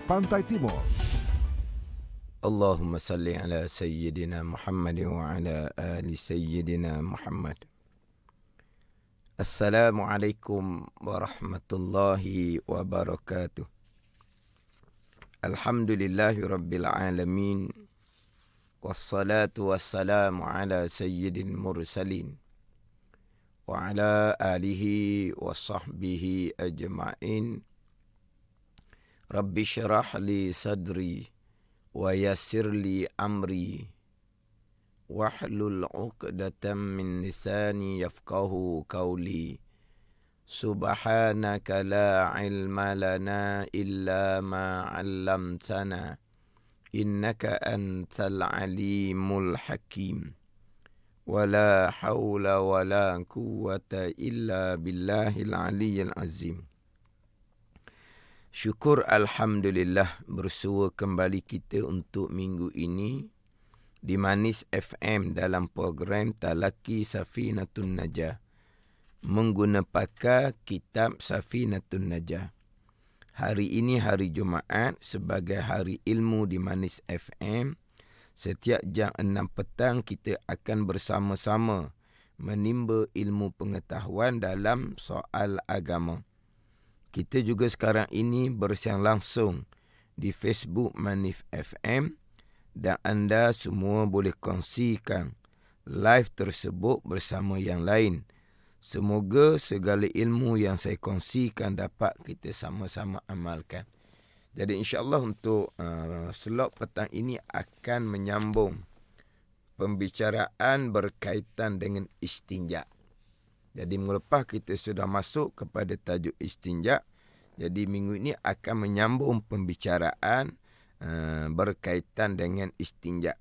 Pantai Timur. Allahumma salli ala Sayyidina Muhammad wa ala ali Sayyidina Muhammad. Assalamualaikum warahmatullahi wabarakatuh. Alhamdulillahi rabbil alamin. Wassalatu wassalamu ala sayyidil mursalin. Wa ala alihi wa sahbihi ajma'in. Rabbi syarah li sadri. Wa yassir li amri. Wahlul 'uqdatam min lisani yafqahu qawli. Subhanaka la ilma lana illa ma 'allamtana. Innaka antal alimul hakim. Wala hawla wala quwwata illa billahil aliyyil azim. Syukur Alhamdulillah bersua kembali kita untuk minggu ini di Manis FM dalam program Talaki Safinatun Najah. Menggunakan pakar kitab Safinatun Najah. Hari ini hari Jumaat sebagai hari ilmu di Manis FM. Setiap jam 6 petang kita akan bersama-sama menimba ilmu pengetahuan dalam soal agama. Kita juga sekarang ini bersiang langsung di Facebook Manif FM dan anda semua boleh kongsikan live tersebut bersama yang lain. Semoga segala ilmu yang saya kongsikan dapat kita sama-sama amalkan. Jadi insya-Allah untuk slot petang ini akan menyambung pembicaraan berkaitan dengan istinja. Jadi minggu lepas kita sudah masuk kepada tajuk istinja. Jadi minggu ini akan menyambung pembicaraan berkaitan dengan istinja.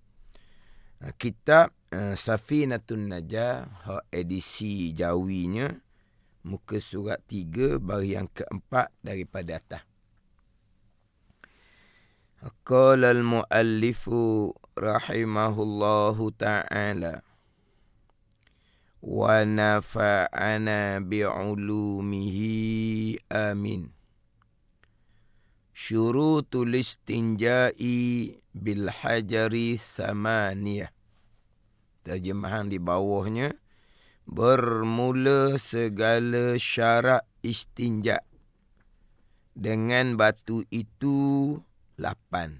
Kitab Safinatun Najah edisi Jawinya muka surat 3 baris yang keempat daripada atas. Qala al-muallifu rahimahullahu ta'ala wa nafa'ana bi'ulumihi amin. Syurutul istinja'i bil hajari thamaniyah. Terjemahan di bawahnya, bermula segala syarat istinja dengan batu itu 8.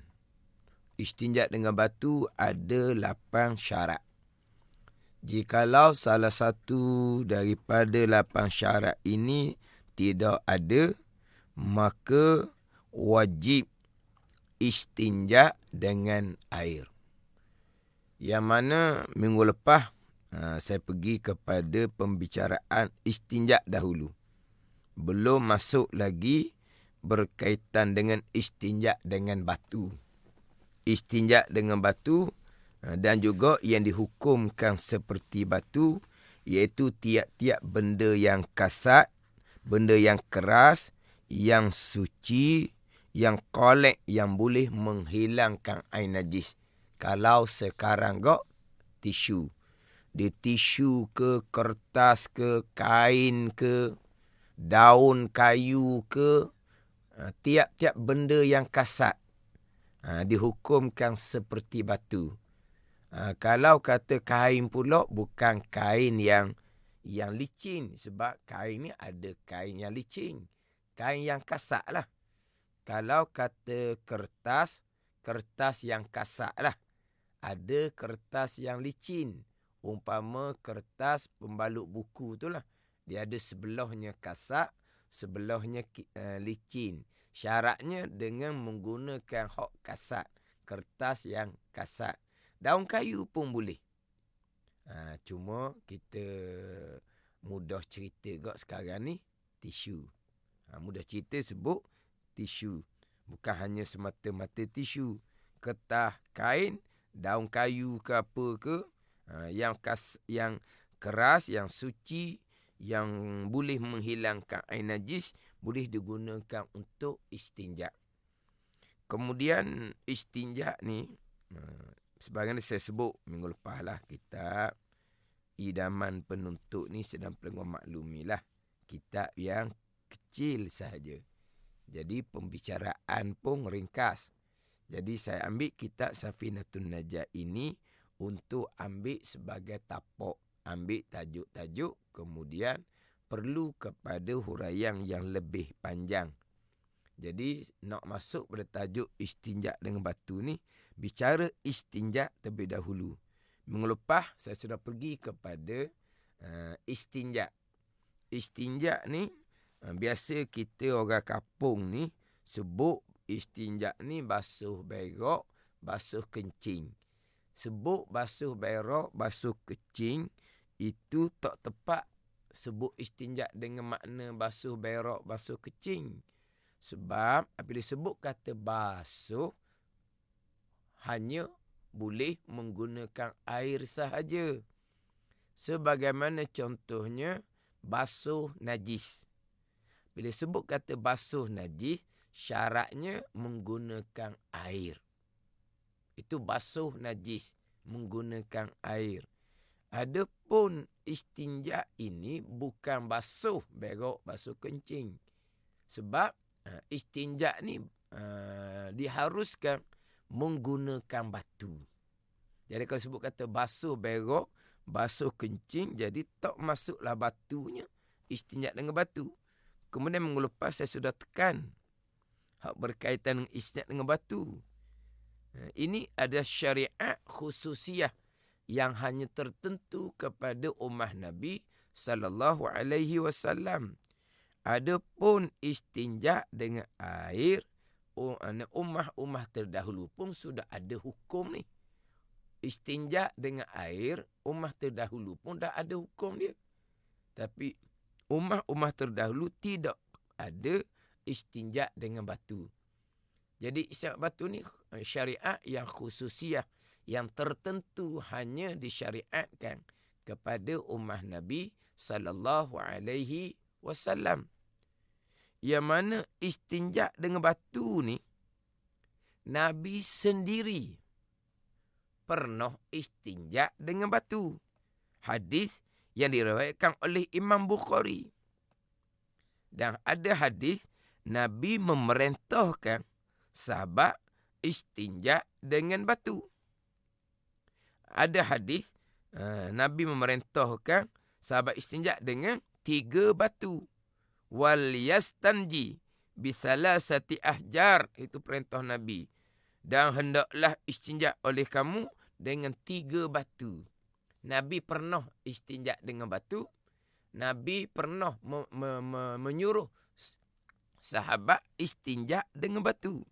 Istinja dengan batu ada 8 syarat. Jikalau salah satu daripada 8 syarat ini tidak ada, maka wajib istinja dengan air. Yang mana minggu lepas saya pergi kepada pembicaraan istinja dahulu. Belum masuk lagi berkaitan dengan istinja dengan batu. Istinja dengan batu dan juga yang dihukumkan seperti batu, iaitu tiap-tiap benda yang kasar, benda yang keras, yang suci, yang kolek, yang boleh menghilangkan air najis. Kalau sekarang tisu. Di tisu ke, kertas ke, kain ke, daun kayu ke, tiap-tiap benda yang kasar dihukumkan seperti batu. Kalau kata kain pula, bukan kain yang licin. Sebab kain ni ada kain yang licin, kain yang kasar lah. Kalau kata kertas yang kasar lah. Ada kertas yang licin. Umpama kertas pembalut buku tu lah. Dia ada sebelahnya kasar, sebelahnya licin. Syaratnya dengan menggunakan hak kasar. Kertas yang kasar. Daun kayu pun boleh. Cuma kita mudah cerita sekarang ni tisu. Mudah cerita sebut tisu. Bukan hanya semata-mata tisu. Kertas, kain, daun kayu ke apa ke, yang keras, yang suci, yang boleh menghilangkan air najis, boleh digunakan untuk istinja. Kemudian istinja ni, sebagaimana saya sebut minggu lepas lah, kitab idaman penuntut ni sedang pelengah maklumi lah. Kitab yang kecil sahaja. Jadi pembicaraan pun ringkas. Jadi saya ambil kitab Safinatun Najah ini untuk ambil sebagai tapok. Ambil tajuk-tajuk, kemudian perlu kepada huraian yang lebih panjang. Jadi nak masuk pada tajuk istinja dengan batu ni, bicara istinja terlebih dahulu. Minggu lepas saya sudah pergi kepada istinja. Istinja ni biasa kita orang kampung ni sebut istinja ni basuh berak, basuh kencing. Sebut basuh berak, basuh kencing itu tak tepat sebut istinja dengan makna basuh berak, basuh kencing. Sebab apabila disebut kata basuh, hanya boleh menggunakan air sahaja. Sebagaimana contohnya basuh najis. Bila sebut kata basuh najis, syaratnya menggunakan air. Itu basuh najis, menggunakan air. Adapun istinja ini bukan basuh berak, basuh kencing. Sebab istinja ni diharuskan menggunakan batu. Jadi kalau sebut kata basuh berak, basuh kencing, jadi tak masuklah batunya, istinja dengan batu. Kemudian minggu lepas saya sudah tekan hak berkaitan dengan istinja dengan batu. Ini ada syariat khususiyah yang hanya tertentu kepada ummah Nabi sallallahu alaihi wasallam. Adapun istinja dengan air, ummah terdahulu pun sudah ada hukum ni. Istinja dengan air, ummah terdahulu pun dah ada hukum dia. Tapi ummah terdahulu tidak ada istinja dengan batu. Jadi istinja batu ni syariat yang khususiyah, yang tertentu hanya disyariatkan kepada ummah Nabi sallallahu alaihi wasallam. Yang mana istinja dengan batu ni, Nabi sendiri pernah istinja dengan batu. Hadis yang diriwayatkan oleh Imam Bukhari. Dan ada hadis Nabi memerintahkan sahabat istinja dengan batu. Ada hadis Nabi memerintahkan sahabat istinja dengan 3 batu. Wal yastanji bisalasati ahjar, itu perintah Nabi. Dan hendaklah istinja oleh kamu dengan 3 batu. Nabi pernah istinja dengan batu. Nabi pernah menyuruh sahabat istinja dengan batu.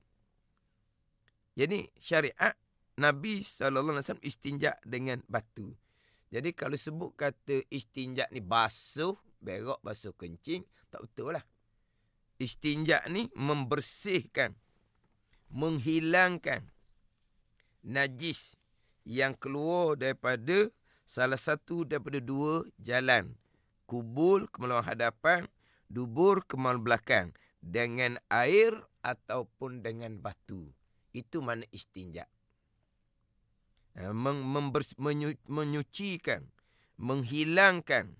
Jadi syariat Nabi SAW istinja dengan batu. Jadi kalau sebut kata istinja ni basuh berak, basuh kencing, tak betul lah. Istinja ni membersihkan, menghilangkan najis yang keluar daripada salah satu daripada 2 jalan. Kubul ke malam hadapan, dubur ke malam belakang. Dengan air ataupun dengan batu. Itu mana istinja. Menyucikan, menghilangkan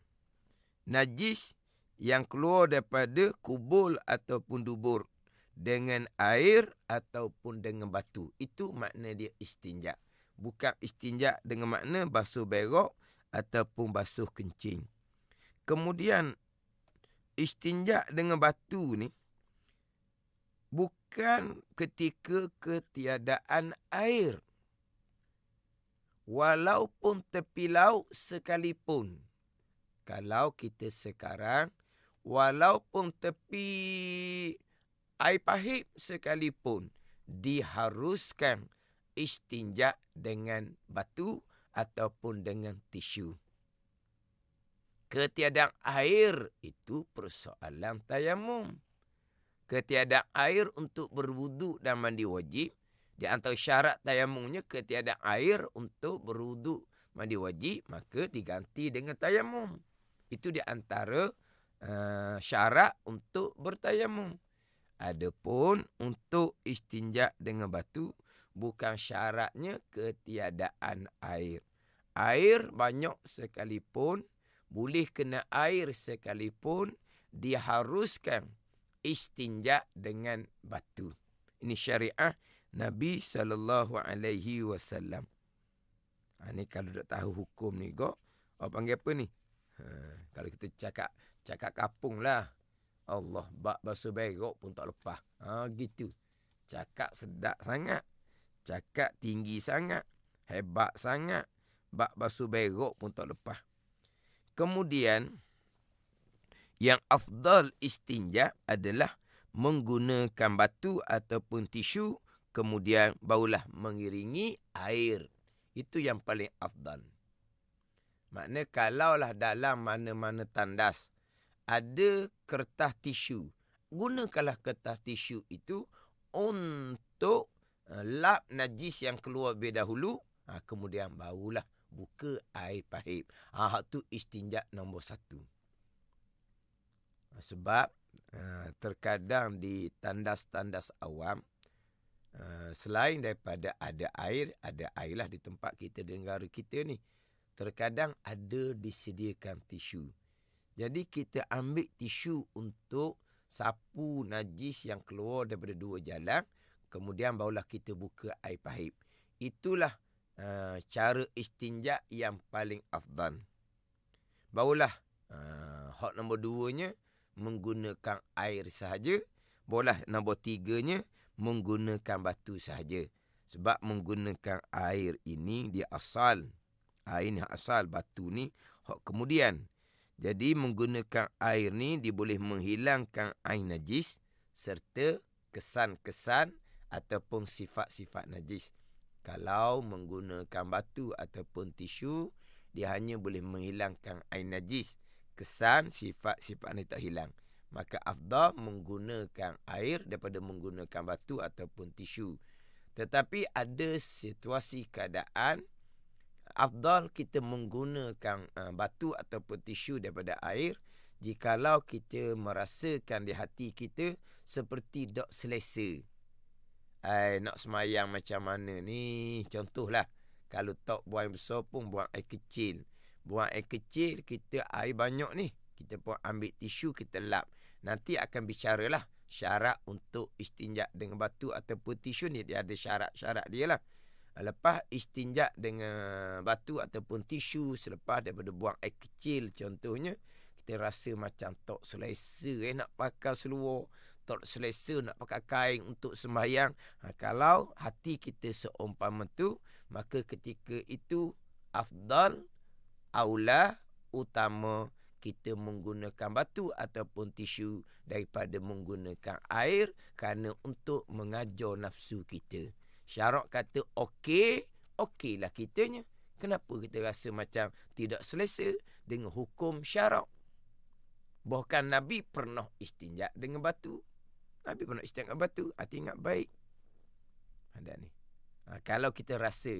najis yang keluar daripada kubul ataupun dubur dengan air ataupun dengan batu. Itu makna dia istinja. Bukan istinja dengan makna basuh berak ataupun basuh kencing. Kemudian istinja dengan batu ni bukan ketika ketiadaan air. Walaupun tepi laut sekalipun. Kalau kita sekarang, walaupun tepi air pahit sekalipun, diharuskan istinja dengan batu ataupun dengan tisu. Ketiadaan air itu persoalan tayamum. Ketiadaan air untuk berwuduk dan mandi wajib. Di antara syarat tayamumnya ketiadaan air untuk berwuduk mandi wajib, maka diganti dengan tayamum. Itu di antara syarat untuk bertayamum. Adapun untuk istinja dengan batu, bukan syaratnya ketiadaan air. Air banyak sekalipun, boleh kena air sekalipun, diharuskan istinja dengan batu. Ini syariah Nabi SAW. Ni kalau dah tahu hukum ni kok, orang panggil apa ni? Kalau kita cakap kapung lah. Allah, bak basuh berok pun tak lepas. Gitu. Cakap sedap sangat. Cakap tinggi sangat. Hebat sangat. Bak basuh berok pun tak lepas. Kemudian, yang afdal istinja adalah menggunakan batu ataupun tisu, kemudian barulah mengiringi air. Itu yang paling afdal. Maknanya kalaulah dalam mana-mana tandas ada kertas tisu, gunakanlah kertas tisu itu untuk lap najis yang keluar lebih dahulu, kemudian barulah buka air pahit. Itu istinja nombor 1. Sebab terkadang di tandas-tandas awam, selain daripada ada air lah di tempat kita, di negara kita ni, terkadang ada disediakan tisu. Jadi kita ambil tisu untuk sapu najis yang keluar daripada 2 jalan, kemudian barulah kita buka air pahit. Itulah cara istinja yang paling afdal. Barulah hak nombor 2-nya menggunakan air sahaja. Barulah nombor 3-nya menggunakan batu sahaja. Sebab menggunakan air ini dia asal. Air ni asal, batu ni hak kemudian. Jadi menggunakan air ni dia boleh menghilangkan air najis serta kesan-kesan ataupun sifat-sifat najis. Kalau menggunakan batu ataupun tisu, dia hanya boleh menghilangkan air najis. Kesan, sifat-sifat ni tak hilang. Maka afdal menggunakan air daripada menggunakan batu ataupun tisu. Tetapi ada situasi keadaan afdal kita menggunakan batu ataupun tisu daripada air jikalau kita merasakan di hati kita seperti tak selesa. Nak semayang macam mana ni? Contohlah, kalau tak buang besar pun buang air kecil. Buang air kecil, kita air banyak ni. Kita pun ambil tisu, kita lap. Nanti akan bicaralah syarat untuk istinja dengan batu ataupun tisu ni. Dia ada syarat-syarat dia lah. Lepas istinja dengan batu ataupun tisu, selepas daripada buang air kecil contohnya, kita rasa macam tak selesa nak pakai seluar, tak selesa nak pakai kain untuk sembahyang. Kalau hati kita seumpama tu, maka ketika itu afdal, aula, utama kita menggunakan batu ataupun tisu daripada menggunakan air, kerana untuk mengajar nafsu kita. Syarak kata okeylah kitanya. Kenapa kita rasa macam tidak selesa dengan hukum syarak? Bahkan Nabi pernah istinja dengan batu. Nabi pernah istinja dengan batu. Hati ingat baik. Ada ni. Kalau kita rasa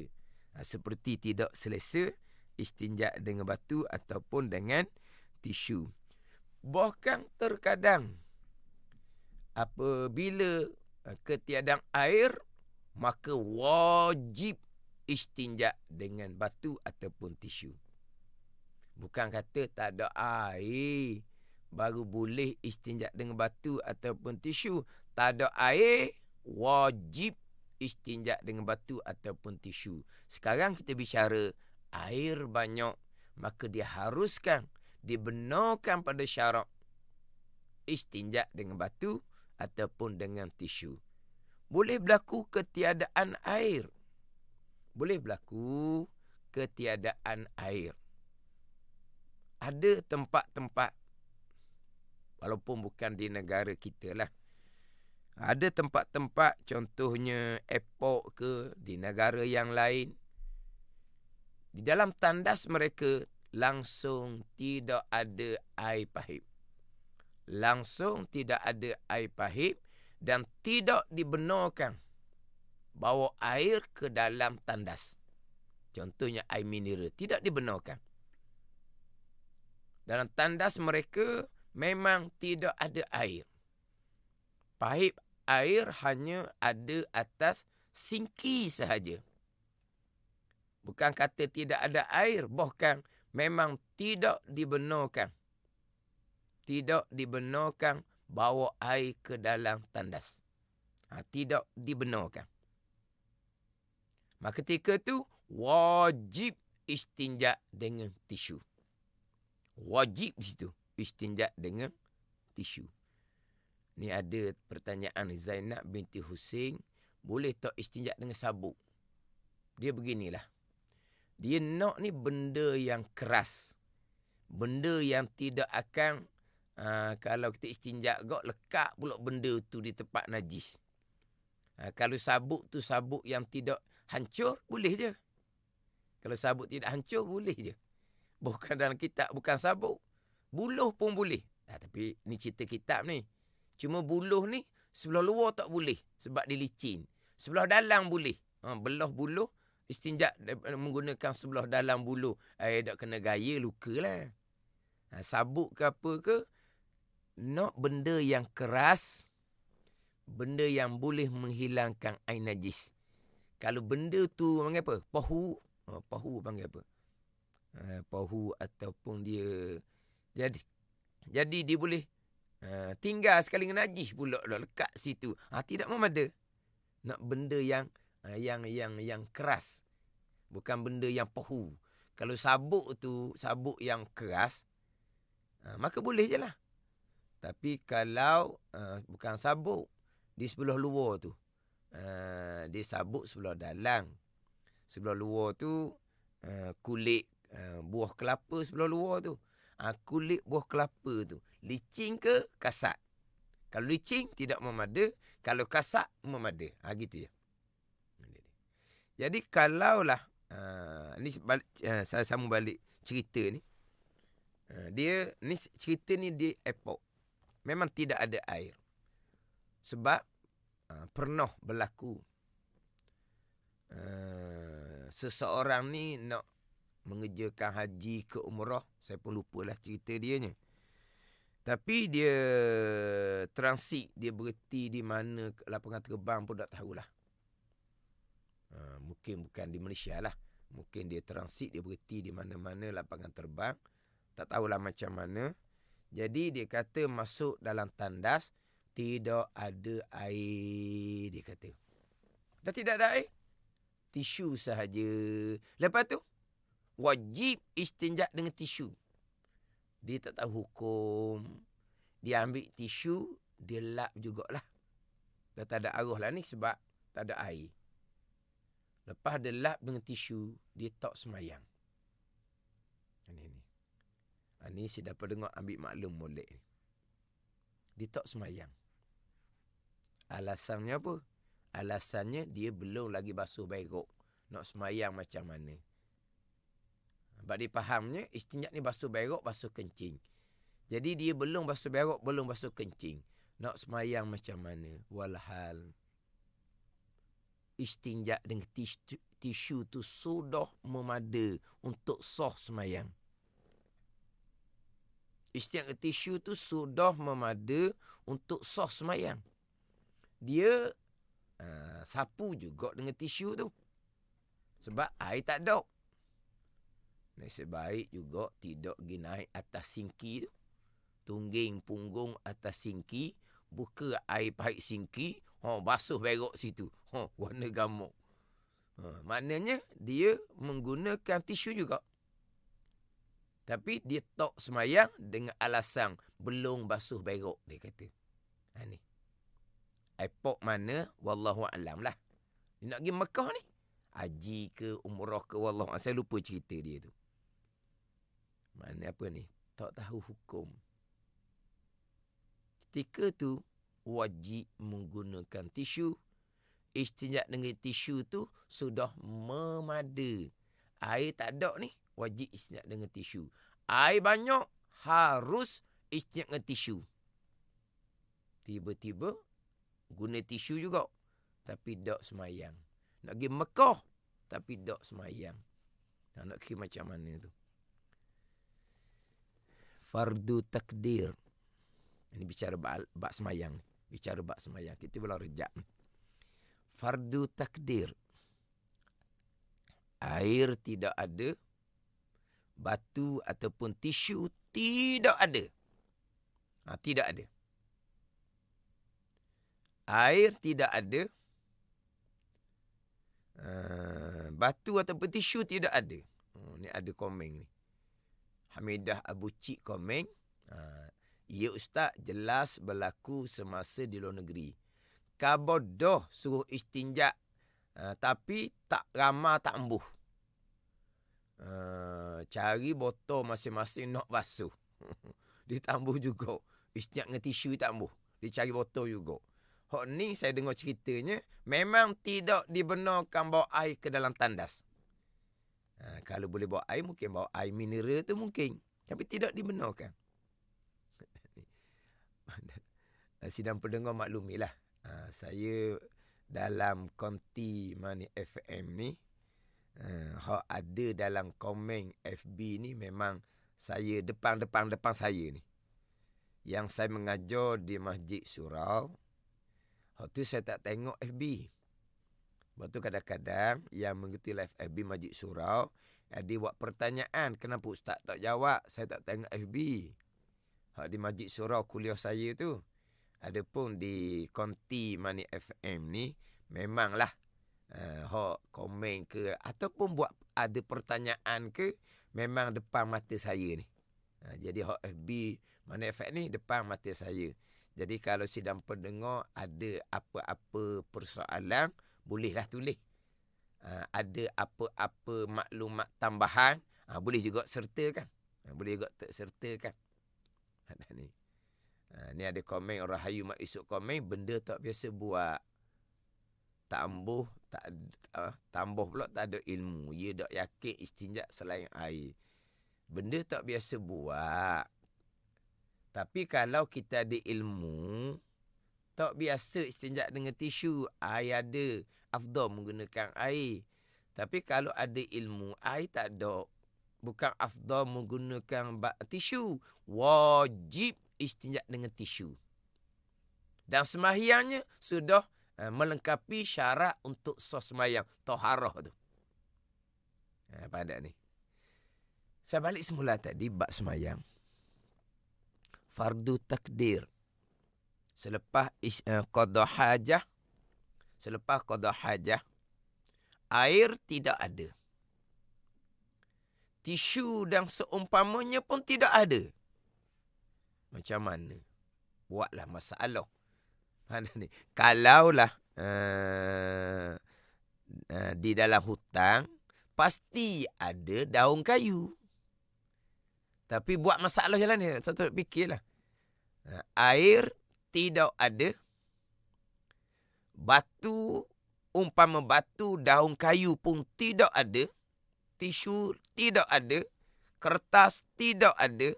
seperti tidak selesa, istinja dengan batu ataupun dengan tisu. Bahkan terkadang apabila ketiadaan air, maka wajib istinja dengan batu ataupun tisu. Bukan kata tak ada air baru boleh istinja dengan batu ataupun tisu. Tak ada air, wajib istinja dengan batu ataupun tisu. Sekarang kita bicara air banyak, maka dia haruskan, dibenarkan pada syarak istinja dengan batu ataupun dengan tisu. Boleh berlaku ketiadaan air. Boleh berlaku ketiadaan air. Ada tempat-tempat, walaupun bukan di negara kita lah, ada tempat-tempat contohnya airport ke, di negara yang lain, di dalam tandas mereka langsung tidak ada air pahit. Langsung tidak ada air pahit dan tidak dibenarkan bawa air ke dalam tandas. Contohnya air mineral, tidak dibenarkan. Dalam tandas mereka memang tidak ada air. Pahit air hanya ada atas sinki sahaja. Bukan kata tidak ada air, bahkan memang tidak dibenarkan. Tidak dibenarkan bawa air ke dalam tandas. Tidak dibenarkan. Maka ketika tu wajib istinja dengan tisu. Wajib di situ istinja dengan tisu. Ni ada pertanyaan Zainab binti Husin, boleh tak istinja dengan sabuk? Dia beginilah. Dia nak ni benda yang keras. Benda yang tidak akan kalau kita istinja gak lekat pula benda tu di tempat najis. Kalau sabuk tu sabuk yang tidak hancur, boleh je. Kalau sabuk tidak hancur, boleh je. Bukan dalam kitab, bukan sabuk. Buluh pun boleh. Tapi ni cerita kitab ni. Cuma buluh ni, sebelah luar tak boleh. Sebab dia licin. Sebelah dalam boleh. Belah buluh, istinja menggunakan sebelah dalam buluh. Tak kena gaya, luka lah. Sabuk ke apa ke, nak benda yang keras, benda yang boleh menghilangkan air najis. Kalau benda tu panggil apa? Pahu. Pahu panggil apa? Pahu ataupun dia jadi dia boleh tinggal sekali dengan najis pula lekat situ. Tidak memada. Nak benda yang keras. Bukan benda yang pahu. Kalau sabuk tu sabuk yang keras, maka boleh je lah. Tapi kalau bukan sabuk, di sebelah luar tu, dia sabuk sebelah dalam. Sebelah luar tu kulit buah kelapa sebelah luar tu. Kulit buah kelapa tu licin ke kasar? Kalau licin tidak memada, kalau kasar memada. Gitu je. Jadi kalaulah ni saya sambung balik cerita ni. Dia ni cerita ni di airport. Memang tidak ada air. Sebab pernah berlaku seseorang ni nak mengerjakan haji ke umrah. Saya pun lupalah cerita dianya. Tapi dia transit, dia berhenti di mana lapangan terbang pun tak tahulah. Mungkin bukan di Malaysia lah. Mungkin dia transit, dia berhenti di mana-mana lapangan terbang. Tak tahulah macam mana. Jadi dia kata masuk dalam tandas, tidak ada air, dia kata. Dah tidak ada air, tisu sahaja. Lepas tu, wajib istinja dengan tisu. Dia tak tahu hukum. Dia ambil tisu, dia lap jugalah. Dah tak ada arah lah ni sebab tak ada air. Lepas dia lap dengan tisu, dia tak semayang. Ini saya dapat dengar ambil maklum molek ni. Dia tak semayang. Alasannya apa? Alasannya dia belum lagi basuh berok. Nak semayang macam mana? Sebab dia fahamnya istinja ni basuh berok, basuh kencing. Jadi dia belum basuh berok, belum basuh kencing. Nak semayang macam mana? Walhal istinja dengan tisu tu sudah memada untuk sah semayang. Istinja dengan tisu tu sudah memada untuk sah semayang. Dia sapu juga dengan tisu tu. Sebab air tak ada. Nasib baik juga tidak pergi naik atas singki tu. Tungging punggung atas singki. Buka air pahit singki. Basuh berok situ. Warna gamuk. Maknanya dia menggunakan tisu juga. Tapi dia tak semayang dengan alasan belum basuh berok, dia kata. Ni. Airport mana? Wallahu'alam lah. Dia nak pergi Mekah ni. Haji ke, umrah ke, wallahu'alam. Saya lupa cerita dia tu. Mana apa ni? Tak tahu hukum. Ketika tu, wajib menggunakan tisu. Istinja dengan tisu tu sudah memada. Air tak ada ni, wajib istinja dengan tisu. Air banyak, harus istinja dengan tisu. Tiba-tiba, guna tisu juga. Tapi tak semayang. Nak pergi Mekah, tapi tak semayang. Nak kira macam mana tu? Fardu takdir. Ini bicara bab semayang. Bicara bab semayang. Kita boleh rejak. Fardu takdir. Air tidak ada. Batu ataupun tisu tidak ada. Tidak ada. Air tidak ada. Batu ataupun tisu tidak ada. Ni ada komen ni. Hamidah Abu Cik komen. Ya Ustaz, jelas berlaku semasa di luar negeri. Kabodoh suruh istinja. Tapi tak ramah tak embuh. Cari botol masing-masing nak basuh. Dia tak embuh juga. Istinja dengan tisu tak embuh. Dia cari botol juga. Hak ni saya dengar ceritanya, memang tidak dibenarkan bawa air ke dalam tandas. Kalau boleh bawa air, mungkin bawa air mineral tu mungkin. Tapi tidak dibenarkan. Sidang pendengar maklumilah. Saya dalam konti Money FM ni, hak ada dalam komen FB ni memang saya depan saya ni. Yang saya mengajar di Masjid Surau, hak tu saya tak tengok FB. Sebab tu kadang-kadang yang mengikuti live FB Masjid Surau, dia buat pertanyaan, kenapa Ustaz tak jawab? Saya tak tengok FB. Hak di Masjid Surau kuliah saya tu. Adapun di konti Money FM ni, memanglah hak komen ke, ataupun buat ada pertanyaan ke, memang depan mata saya ni. Jadi hak FB Money FM ni depan mata saya. Jadi kalau sidang pendengar ada apa-apa persoalan, bolehlah tulis. Ada apa-apa maklumat tambahan, boleh juga sertakan. Boleh juga sertakan. Ni. Ni ada komen orang Rahayu Mak Isuk komen, benda tak biasa buat. Tak ambuh, tambah pula tak ada ilmu. Ia tak yakin istinja selain air. Benda tak biasa buat. Tapi kalau kita ada ilmu, tak biasa istinja dengan tisu. Air ada, afdal menggunakan air. Tapi kalau ada ilmu, air tak ada. Bukan afdal menggunakan tisu. Wajib istinja dengan tisu. Dan sembahyangnya sudah melengkapi syarat untuk sos sembahyang. Taharah tu. Pada ni. Saya balik semula tadi, bab sembahyang. Fardu takdir. Selepas qada hajah. Selepas qada hajah. Air tidak ada. Tisu dan seumpamanya pun tidak ada. Macam mana? Buatlah masalah. Ni. Kalaulah di dalam hutang, pasti ada daun kayu. Tapi buat masalah jalan ni, saya fikirlah. Air tidak ada. Batu, umpama batu, daun kayu pun tidak ada. Tisu tidak ada. Kertas tidak ada.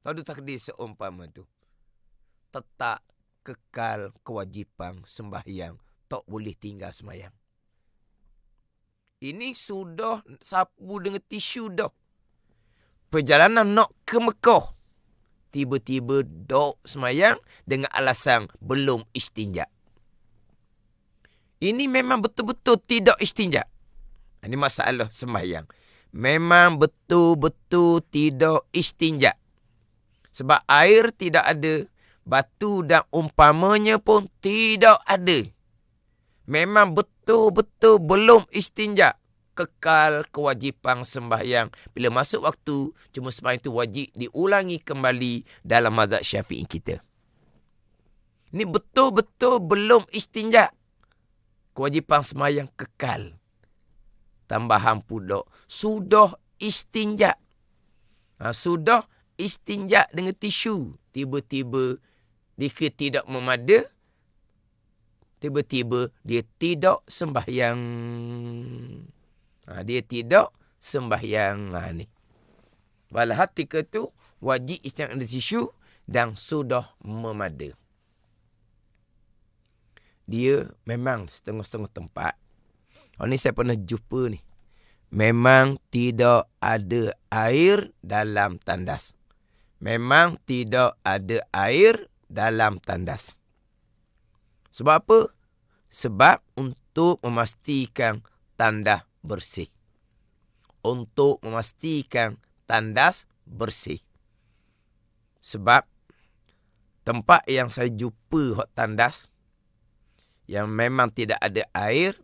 Fardu takdir seumpama tu. Tetap kekal kewajipan sembahyang. Tak boleh tinggal sembahyang. Ini sudah sapu dengan tisu dah. Perjalanan nak ke Mekah. Tiba-tiba dok sembahyang dengan alasan belum istinja. Ini memang betul-betul tidak istinja. Ini masalah sembahyang. Memang betul-betul tidak istinja. Sebab air tidak ada. Batu dan umpamanya pun tidak ada. Memang betul-betul belum istinja. Kekal kewajipan sembahyang. Bila masuk waktu, cuma sembahyang itu wajib diulangi kembali dalam mazhab Syafi'i kita. Ini betul-betul belum istinja. Kewajipan sembahyang kekal. Tambahan pula, sudah istinja. Sudah istinja dengan tisu. Tiba-tiba dia tidak memada. Tiba-tiba dia tidak sembahyang. Dia tidak sembahyang. Ni. Walau ketika tu wajib istinja dengan tisu dan sudah memada. Dia memang setengah-setengah tempat. Ni saya pernah jumpa ni. Memang tidak ada air dalam tandas. Memang tidak ada air dalam tandas. Sebab apa? Sebab untuk memastikan tandas bersih. Untuk memastikan tandas bersih. Sebab tempat yang saya jumpa hot tandas yang memang tidak ada air,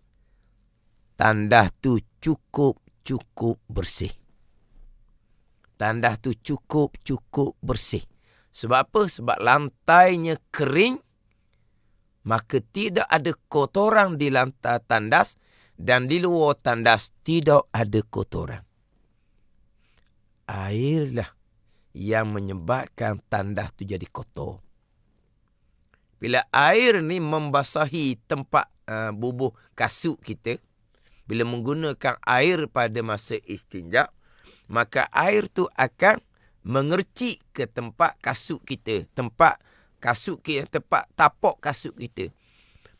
tandas tu cukup bersih. Tandas tu cukup bersih. Sebab apa? Sebab lantainya kering, maka tidak ada kotoran di lantai tandas dan di luar tandas tidak ada kotoran. Airlah yang menyebabkan tandas tu jadi kotor. Bila air ni membasahi tempat bubuh kasut kita, bila menggunakan air pada masa istinja, maka air tu akan mengercik ke tempat kasut kita, tempat kasut kita, tempat tapak kasut kita.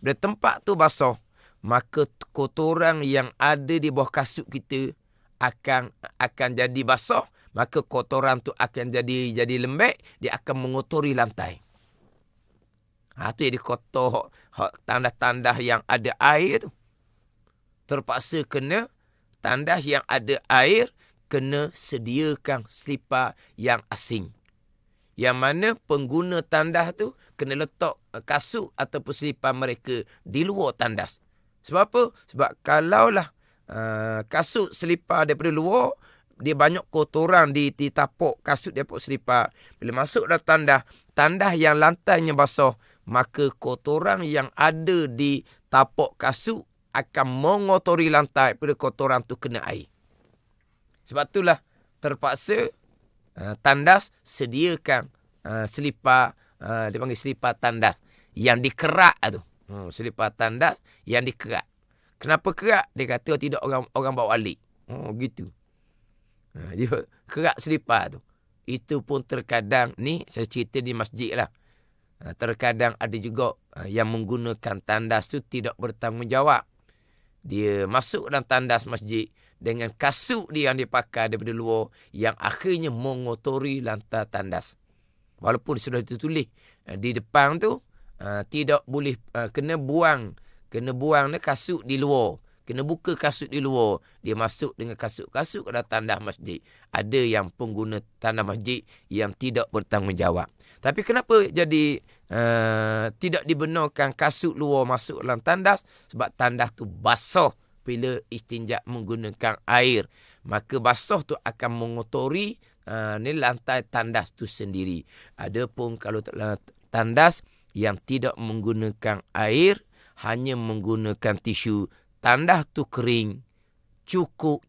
Bila tempat tu basah, maka kotoran yang ada di bawah kasut kita akan jadi basah, maka kotoran tu akan jadi lembek, dia akan mengotori lantai. Tu jadi kotor tandas-tandas yang ada air tu. Terpaksa kena tandas yang ada air, kena sediakan selipar yang asing. Yang mana pengguna tandas tu kena letak kasut ataupun selipar mereka di luar tandas. Sebab apa? Sebab kalaulah kasut selipar daripada luar, dia banyak kotoran di tapak kasut daripada selipar. Bila masuk dalam tandas yang lantainya basah, maka kotoran yang ada di tapak kasut akan mengotori lantai pada kotoran tu kena air. Sebab itulah terpaksa tandas sediakan selipar, dia panggil selipar tandas yang dikerak tu. Selipar tandas yang dikerak. Kenapa kerak? Dia kata tidak orang bawa alik. Gitu. Dia kerak selipar tu. Itu pun terkadang ni saya cerita di masjid lah. Terkadang ada juga yang menggunakan tandas tu tidak bertanggungjawab. Dia masuk dalam tandas masjid dengan kasut dia yang dipakai daripada luar yang akhirnya mengotori lantai tandas. Walaupun sudah ditulis di depan tu tidak boleh, kena buang kasut di luar. Kena buka kasut di luar. Dia masuk dengan kasut-kasut ke dalam tandas masjid. Ada yang pengguna tandas masjid yang tidak bertanggungjawab. Tapi kenapa jadi tidak dibenarkan kasut luar masuk dalam tandas? Sebab tandas tu basah bila istinja menggunakan air. Maka basah tu akan mengotori ni lantai tandas tu sendiri. Adapun kalau tandas yang tidak menggunakan air, hanya menggunakan tisu, tandas tu kering, cukup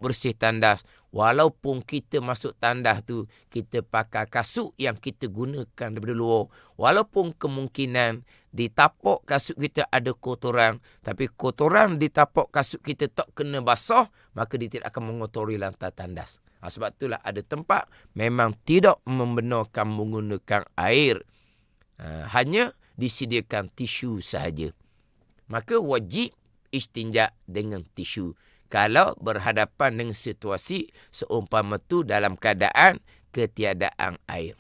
bersih tandas. Walaupun kita masuk tandas tu, kita pakai kasut yang kita gunakan daripada luar. Walaupun kemungkinan di tapak kasut kita ada kotoran, tapi kotoran di tapak kasut kita tak kena basah, maka dia tidak akan mengotori lantai tandas. Sebab itulah ada tempat memang tidak membenarkan menggunakan air. Hanya disediakan tisu sahaja. Maka wajib istinja dengan tisu kalau berhadapan dengan situasi seumpama tu dalam keadaan ketiadaan air.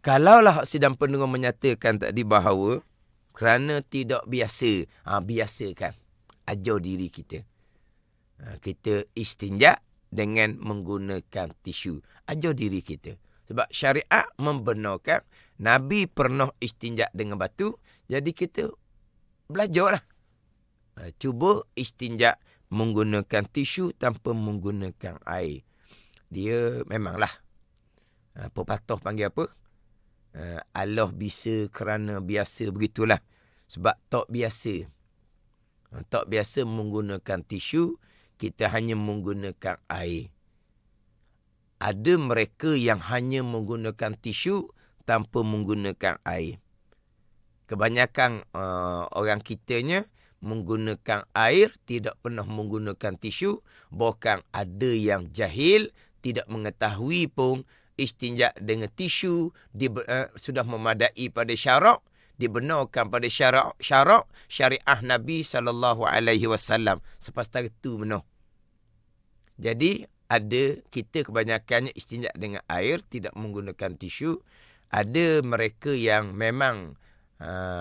Kalaulah sidang pendengar menyatakan tadi bahawa kerana tidak biasa, biasakan, ajar diri kita. Kita istinja dengan menggunakan tisu. Ajar diri kita. Sebab syariat membenarkan Nabi pernah istinja dengan batu, jadi kita belajarlah. Cuba istinja menggunakan tisu tanpa menggunakan air. Dia memanglah, pepatah panggil apa? Allah bisa kerana biasa, begitulah. Sebab tak biasa. Tak biasa menggunakan tisu, kita hanya menggunakan air. Ada mereka yang hanya menggunakan tisu tanpa menggunakan air. Kebanyakan orang kitanya menggunakan air, tidak pernah menggunakan tisu. Bahkan ada yang jahil, tidak mengetahui pun istinja dengan tisu sudah memadai pada syarak, dibenarkan pada syarak syariah Nabi SAW. Sepatutnya itu benar. Jadi ada kita kebanyakannya istinja dengan air, tidak menggunakan tisu. Ada mereka yang memang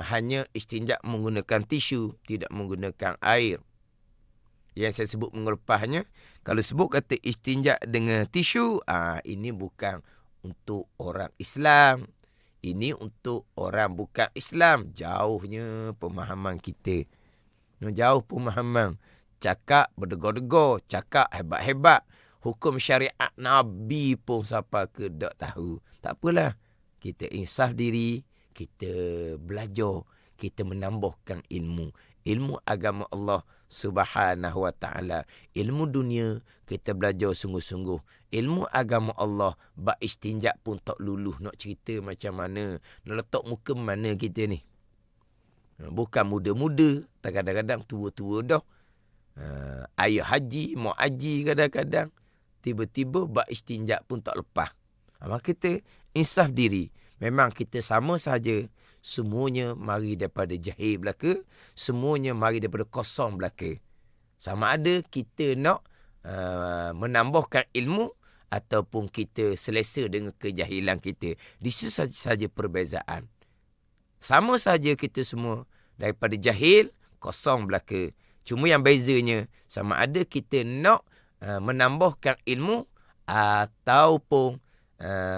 hanya istinja menggunakan tisu, tidak menggunakan air. Yang saya sebut minggu lepasnya, kalau sebut kata istinja dengan tisu, ini bukan untuk orang Islam. Ini untuk orang bukan Islam. Jauhnya pemahaman kita. Jauh pemahaman. Cakap berdegor-degor. Cakap hebat-hebat. Hukum syariat Nabi pun siapa ke tak tahu. Tak apalah. Kita insaf diri. Kita belajar. Kita menambahkan ilmu. Ilmu agama Allah Subhanahu wa ta'ala. Ilmu dunia kita belajar sungguh-sungguh. Ilmu agama Allah bak istinjak pun tak luluh nak cerita macam mana. Nak letak muka mana kita ni. Bukan muda-muda. Kadang-kadang tua-tua dah. Ayah haji, mau haji kadang-kadang. Tiba-tiba bak istinjak pun tak lepas. Maka kita insaf diri. Memang kita sama saja. Semuanya mari daripada jahil belaka. Semuanya mari daripada kosong belaka. Sama ada kita nak menambahkan ilmu ataupun kita selesa dengan kejahilan kita. Di situ saja perbezaan. Sama saja kita semua daripada jahil kosong belaka. Cuma yang bezanya sama ada kita nak menambahkan ilmu ataupun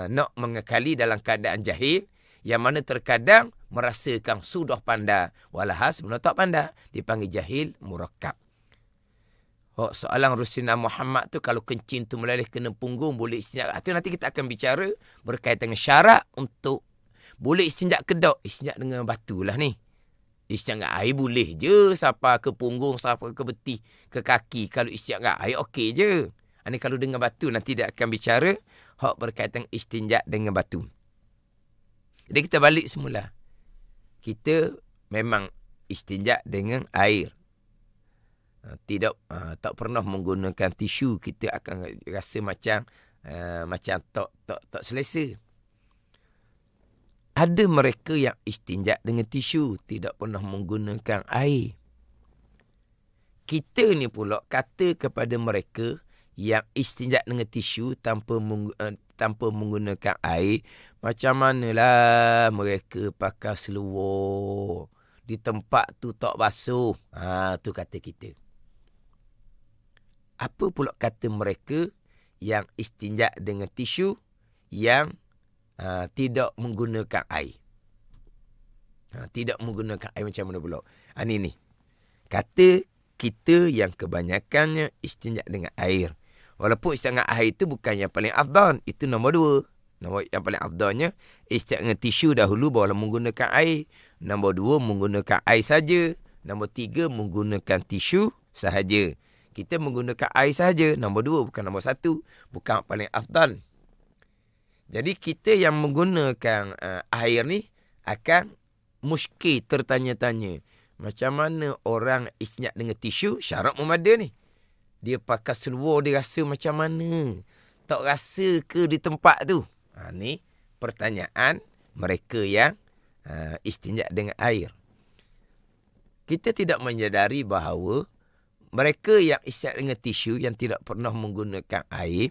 nak mengekali dalam keadaan jahil, yang mana terkadang merasakan sudah pandai walahal sebenarnya tak pandai, dipanggil jahil murakkab. Soalan Rasulullah Muhammad tu kalau kencing tu melalih kena punggung boleh istinjak. Itu nanti kita akan bicara berkaitan dengan syarat untuk boleh istinjak ke tak. Istinjak dengan batu lah ni. Istinjak dengan air boleh je. Siapa ke punggung, siapa ke betih, ke kaki. Kalau istinjak dengan air okey je. Ini kalau dengan batu nanti dia akan bicara hak berkaitan istinjak dengan batu. Jadi kita balik semula. Kita memang istinjak dengan air. Tak pernah menggunakan tisu, kita akan rasa macam tak selesa. Ada mereka yang istinjak dengan tisu, tidak pernah menggunakan air. Kita ni pula kata kepada mereka yang istinjak dengan tisu tanpa menggunakan air, macam manalah mereka pakai seluar di tempat tu tak basuh. Tu kata kita. Apa pula kata mereka yang istinjak dengan tisu yang tidak menggunakan air? Tidak menggunakan air macam mana pula? Ini. Kata kita yang kebanyakannya istinjak dengan air. Walaupun istinjak dengan air itu bukan yang paling afdal. Itu nombor 2. Yang paling afdalnya istinjak dengan tisu dahulu barulah menggunakan air. Nombor 2 menggunakan air saja. Nombor 3 menggunakan tisu sahaja. Kita menggunakan air sahaja. Nombor 2 bukan nombor 1. Bukan paling afdal. Jadi kita yang menggunakan air ni akan muskil tertanya-tanya. Macam mana orang istinjak dengan tisu? Syarat memada ni. Dia pakai seluar, dia rasa macam mana? Tak rasa ke di tempat tu? Ni pertanyaan mereka yang istinjak dengan air. Kita tidak menyadari bahawa mereka yang istinjak dengan tisu yang tidak pernah menggunakan air,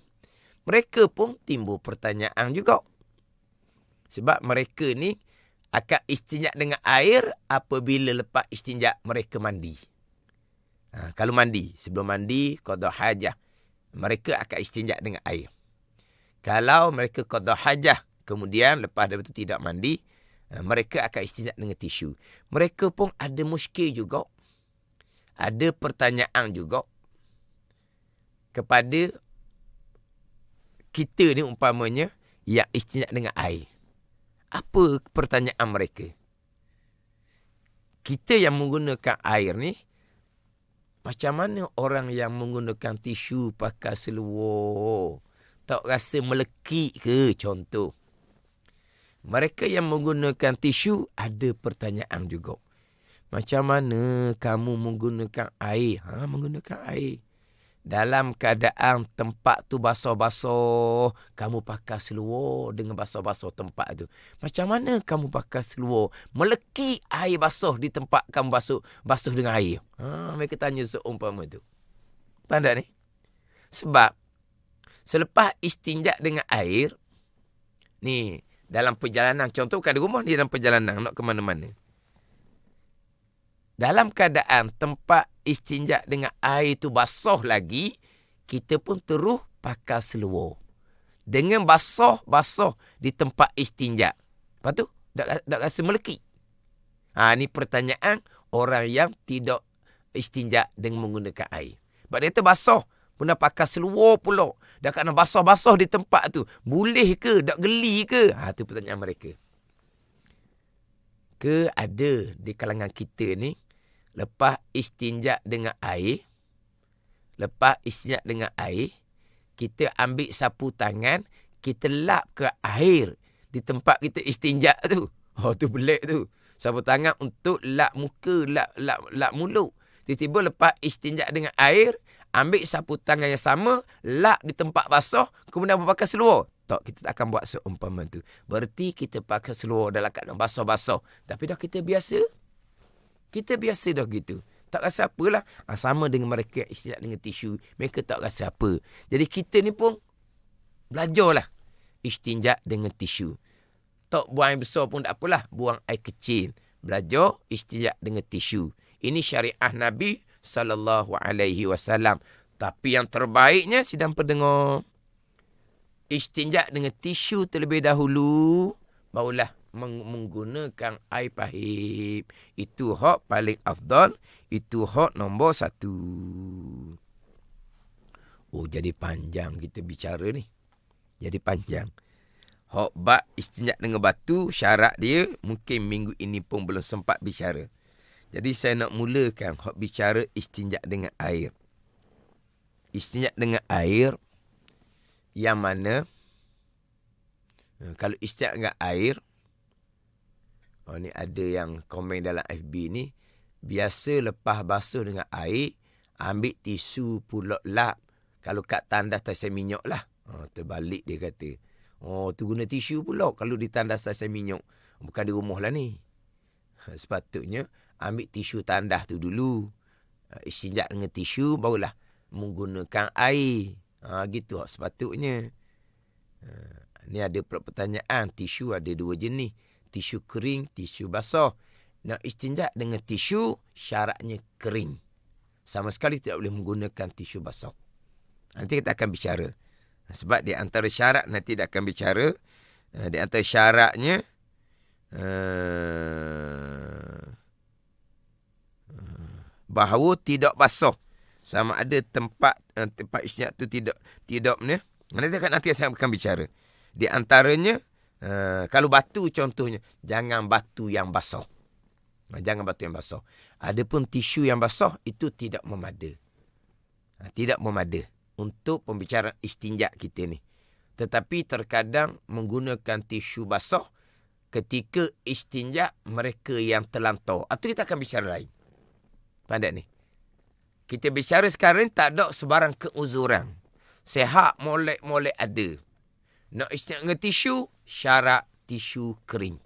mereka pun timbul pertanyaan juga. Sebab mereka ni akan istinjak dengan air apabila lepas istinjak mereka mandi. Kalau mandi, sebelum mandi, qada hajah, mereka akan istinjak dengan air. Kalau mereka qada hajah, kemudian lepas daripada itu tidak mandi, mereka akan istinjak dengan tisu. Mereka pun ada muskil juga. Ada pertanyaan juga kepada kita ni umpamanya yang istinjak dengan air. Apa pertanyaan mereka? Kita yang menggunakan air ni, macam mana orang yang menggunakan tisu pakai seluar? Tak rasa melekit ke contoh? Mereka yang menggunakan tisu ada pertanyaan juga. Macam mana kamu menggunakan air? Menggunakan air. Dalam keadaan tempat tu basah-basah, kamu pakai seluar dengan basah-basah tempat tu. Macam mana kamu pakai seluar? Melekit air basah di tempat kamu basuh dengan air. Mereka tanya seumpama tu. Pandai ni? Sebab selepas istinjak dengan air, ni dalam perjalanan, contoh bukan di rumah, ni dalam perjalanan nak ke mana-mana. Dalam keadaan tempat istinjak dengan air tu basah lagi, kita pun terus pakai seluar. dengan basuh di tempat istinja. Lepas tu, tak rasa melekit. Ni pertanyaan orang yang tidak istinja dengan menggunakan air. Sebab dia tu basuh. Pun dah pakai seluar pula. Dah kena basuh-basuh di tempat tu. Boleh ke? Tak geli ke? Tu pertanyaan mereka. Ke ada di kalangan kita ni, lepas istinja dengan air, kita ambil sapu tangan, kita lap ke air di tempat kita istinja tu. Tu pelik tu. Sapu tangan untuk lap muka, lap mulut. Tiba-tiba lepas istinja dengan air, ambil sapu tangan yang sama, lap di tempat basah, kemudian berpakai seluar. Tak, kita tak akan buat seumpama tu. Berarti kita pakai seluar dalam keadaan basah-basah. Tapi dah kita biasa. Kita biasa dah gitu. Tak rasa apalah. Sama dengan mereka yang istinja dengan tisu. Mereka tak rasa apa. Jadi kita ni pun belajarlah istinja dengan tisu. Tak buang air besar pun tak apalah. Buang air kecil. Belajar istinja dengan tisu. Ini syariah Nabi SAW. Tapi yang terbaiknya, sidang pendengar, istinja dengan tisu terlebih dahulu, barulah menggunakan air pahit. Itu hak paling afdal. Itu hak nombor 1. Jadi panjang kita bicara ni. Jadi panjang. Hak bab istinja dengan batu, syarat dia mungkin minggu ini pun belum sempat bicara. Jadi saya nak mulakan hak bicara istinja dengan air. Istinja dengan air yang mana kalau istinja dengan air, ni ada yang komen dalam FB ni, biasa lepas basuh dengan air, ambil tisu pulak lap. Kalau kat tandas tasai minyak lah. Terbalik dia kata. Tu guna tisu pula kalau di tandas tasai minyak. Bukan di rumah lah ni. Sepatutnya ambil tisu tandas tu dulu. Istinja dengan tisu, barulah menggunakan air. Gitu sepatutnya. Ni ada pertanyaan. Tisu ada 2 jenis. Tisu kering, tisu basah. Nak istinja dengan tisu, syaratnya kering. Sama sekali tidak boleh menggunakan tisu basah. Nanti kita akan bicara. Sebab di antara syarat nanti kita akan bicara. Di antara syaratnya, bahawa tidak basah. Sama ada tempat istinja tu tidak ni. Nanti saya akan bicara. Di antaranya, kalau batu contohnya, jangan batu yang basah. Jangan batu yang basah. Adapun tisu yang basah, itu tidak memada. Tidak memada untuk pembicaraan istinja kita ni. Tetapi terkadang menggunakan tisu basah ketika istinja mereka yang terlantar. Itu kita akan bicara lain. Pandai ni. Kita bicara sekarang tak ada sebarang keuzuran. Sehat molek-molek ada. Nak istinja dengan tisu, syarat tisu kering.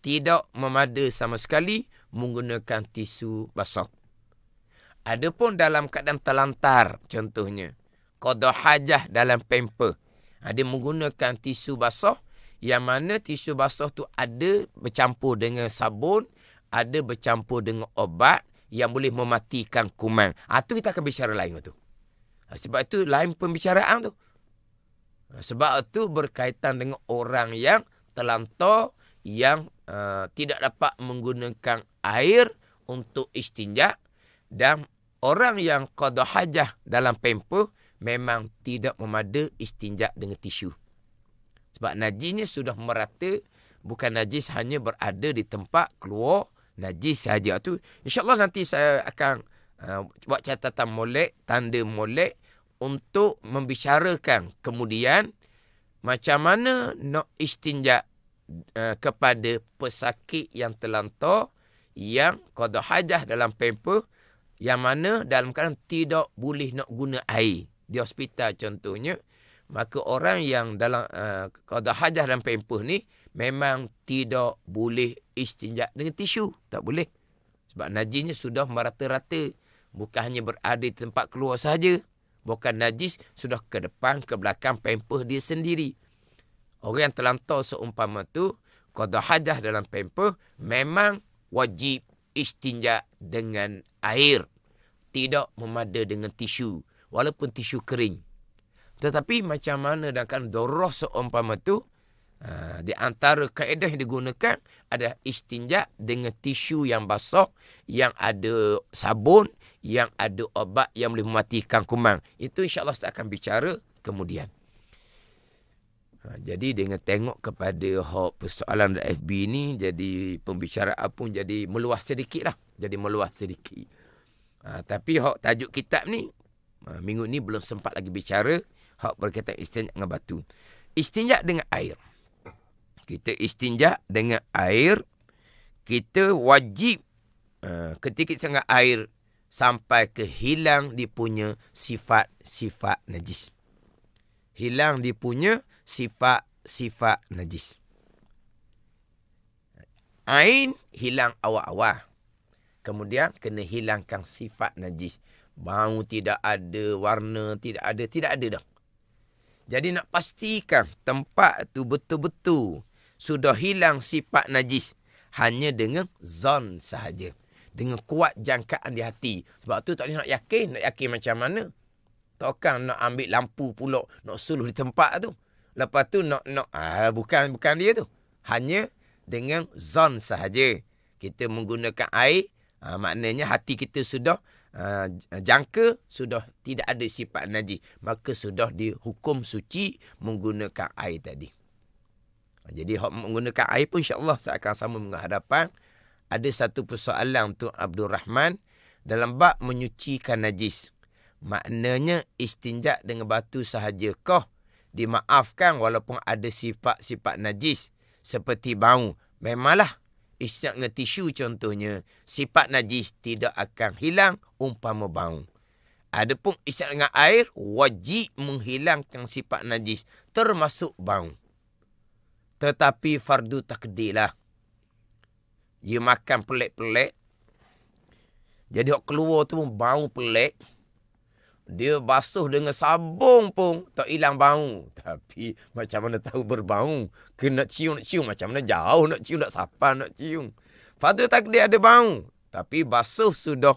Tidak memada sama sekali menggunakan tisu basah. Adapun dalam keadaan terlantar, contohnya, qada hajah dalam pamper. Ada menggunakan tisu basah, yang mana tisu basah tu ada bercampur dengan sabun, ada bercampur dengan obat yang boleh mematikan kuman. Tu kita akan bicara lain tu. Sebab itu lain pembicaraan tu. Sebab itu berkaitan dengan orang yang terlantar, yang tidak dapat menggunakan air untuk istinja, dan orang yang qada hajah dalam pamper memang tidak memada istinja dengan tisu. Sebab najisnya sudah merata, bukan najis hanya berada di tempat keluar najis saja. Tu insya-Allah nanti saya akan buat catatan molek, tanda molek untuk membicarakan kemudian macam mana nak istinja kepada pesakit yang terlantar, yang qada hajah dalam pamper, yang mana dalam keadaan tidak boleh nak guna air. Di hospital contohnya, maka orang yang dalam qada hajah dalam pamper ni memang tidak boleh istinja dengan tisu. Tak boleh. Sebab najisnya sudah merata-rata. Bukan hanya berada di tempat keluar saja. Bukan najis, sudah ke depan, ke belakang pamper dia sendiri. Orang yang terlantar seumpama tu, qada hajah dalam pamper, memang wajib istinja dengan air. Tidak memada dengan tisu. Walaupun tisu kering. Tetapi macam mana dan kan darurah seumpama tu, di antara kaedah yang digunakan adalah istinja dengan tisu yang basah, yang ada sabun, yang ada obat yang boleh mematikan kuman. Itu insya-Allah kita akan bicara kemudian. Jadi dengan tengok kepada persoalan FB ni, jadi pembicaraan pun jadi meluas sedikit lah. Jadi meluas sedikit. Tapi tajuk kitab ni, minggu ni belum sempat lagi bicara. Berkaitan istinja dengan batu. Istinja dengan air. Kita istinja dengan air, kita wajib ketika kita dengan air sampai ke hilang dia punya sifat-sifat najis. Hilang dia punya sifat-sifat najis. Ain hilang awal-awal. Kemudian kena hilangkan sifat najis. Bau tidak ada, warna tidak ada dah. Jadi nak pastikan tempat tu betul-betul sudah hilang sifat najis hanya dengan zon sahaja. Dengan kuat jangkaan di hati. Sebab tu tak boleh nak yakin macam mana. Takkan nak ambil lampu pula, nak suluh di tempat tu. Lepas tu bukan dia tu. Hanya dengan zon sahaja. Kita menggunakan air, maknanya hati kita sudah jangka, sudah tidak ada sifat najis. Maka sudah dihukum suci menggunakan air tadi. Jadi menggunakan air pun insya-Allah saya akan sama menghadapan. Ada satu persoalan untuk Abdul Rahman dalam bab menyucikan najis. Maknanya istinja dengan batu sahajakah dimaafkan walaupun ada sifat-sifat najis seperti bau. Memanglah istinja dengan tisu contohnya, sifat najis tidak akan hilang umpama bau. Adapun istinja dengan air wajib menghilangkan sifat najis termasuk bau. Tetapi fardu takdir lah. Dia makan pelik-pelik. Jadi keluar tu pun bau pelik. Dia basuh dengan sabun pun tak hilang bau. Tapi macam mana tahu berbau? Kena cium macam mana jauh nak cium, nak sapa nak cium. Fardu takdir ada bau. Tapi basuh sudah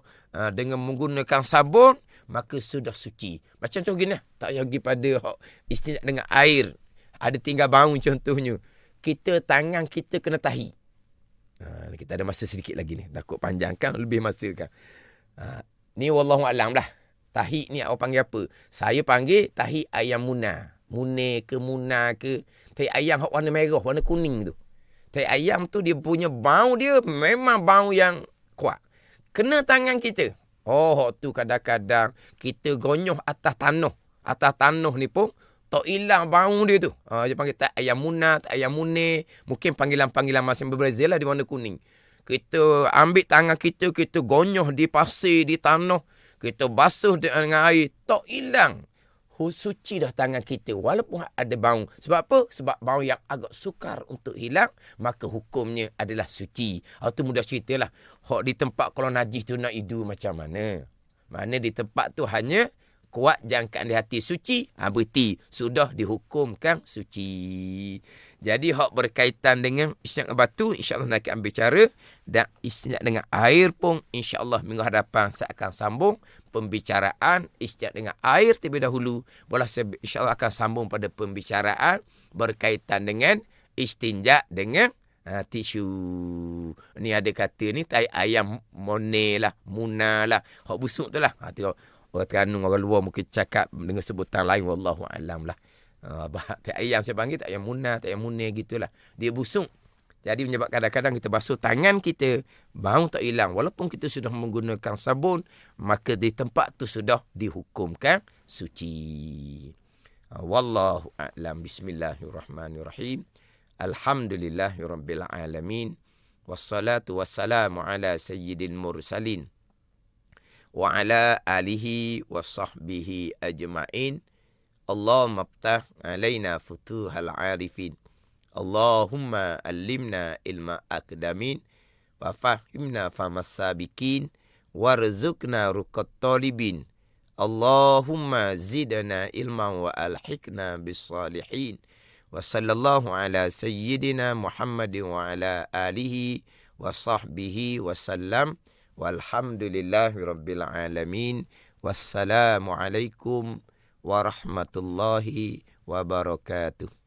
dengan menggunakan sabun, maka sudah suci. Macam tu gini, tak payah pergi pada istinja dengan air. Ada tinggal bau contohnya. Tangan kita kena tahi. Kita ada masa sedikit lagi ni. Takut panjangkan, lebih masa kan. Ni wallahualam lah. Tahi ni awak panggil apa? Saya panggil tahi ayam muna. Mune ke muna ke. Tahi ayam warna merah, warna kuning tu. Tahi ayam tu dia punya bau dia memang bau yang kuat. Kena tangan kita. Tu kadang-kadang kita gonyoh atas tanah. Atas tanah ni pun tak hilang bau dia tu. Dia panggil tak ayam muna, tak ayam mune. Mungkin panggilan-panggilan masing berbeza lah di warna kuning. Kita ambil tangan kita, kita gonyoh di pasir, di tanah. Kita basuh dengan air. Tak hilang. Suci dah tangan kita. Walaupun ada bau. Sebab apa? Sebab bau yang agak sukar untuk hilang. Maka hukumnya adalah suci. Itu mudah ceritalah. Di tempat kalau najis tu nak hidu macam mana? Mana di tempat tu hanya kuat jangkaan di hati suci, berarti sudah dihukumkan suci. Jadi berkaitan dengan istinja dengan batu, insya-Allah nak ambil cara, dan istinja dengan air pun insya-Allah minggu hadapan saya akan sambung pembicaraan istinja dengan air terlebih dahulu. Boleh insya-Allah akan sambung pada pembicaraan berkaitan dengan istinja dengan tisu. Ni ada kata ni tai ayam mone lah, muna lah, busuk tu lah. Tengok orang Terengganu, orang luar mungkin cakap dengan sebutan lain, wallahu alam lah. Tak ayam saya panggil, tak ayam muna, tak ayam mune gitulah. Dia busuk. Jadi menyebabkan kadang-kadang kita basuh tangan kita, bau tak hilang. Walaupun kita sudah menggunakan sabun, maka di tempat tu sudah dihukumkan suci. Wallahu a'lam. Bismillahirrahmanirrahim. Alhamdulillahirabbil alamin. Wassalatu wassalamu ala sayyidil mursalin. Wa ala alihi wa sahbihi ajma'in. Allahumma aftah alaina futuhal arifin. Allahumma allimna ilma akdamin. Wa fahimna famas sabikin. Warzuqna ruqat talibin. Allahumma zidna ilman wa alhiqna bis salihin. Wa sallallahu ala sayyidina Muhammadin wa ala alihi wa sahbihi wa sallam. Walhamdulillahi rabbil alamin. Wassalamualaikum warahmatullahi wabarakatuh.